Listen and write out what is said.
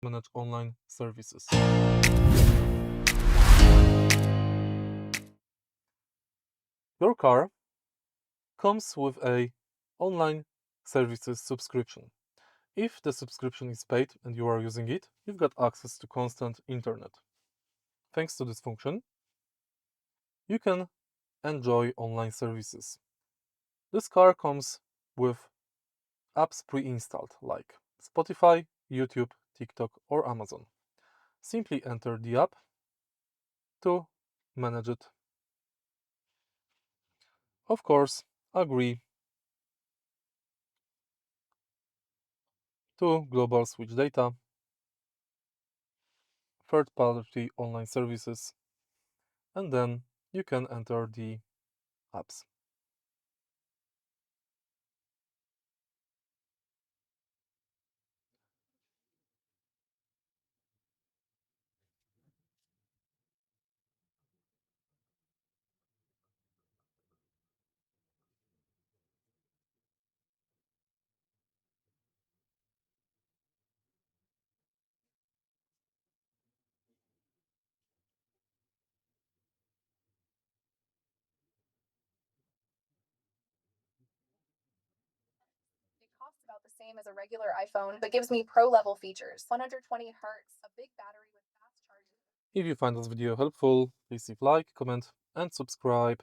manage online services. Your car comes with a online services subscription. If the subscription is paid and you are using it, you've got access to constant internet. Thanks to this function, you can enjoy online services. This car comes with apps pre-installed like Spotify, YouTube, TikTok, or Amazon. Simply enter the app to manage it. Of course, agree to global switch data, third-party online services, and then you can enter the apps. It costs about the same as a regular iPhone, but gives me pro level features 120 hertz, a big battery with fast charging. If you find this video helpful, please leave like, comment, and subscribe.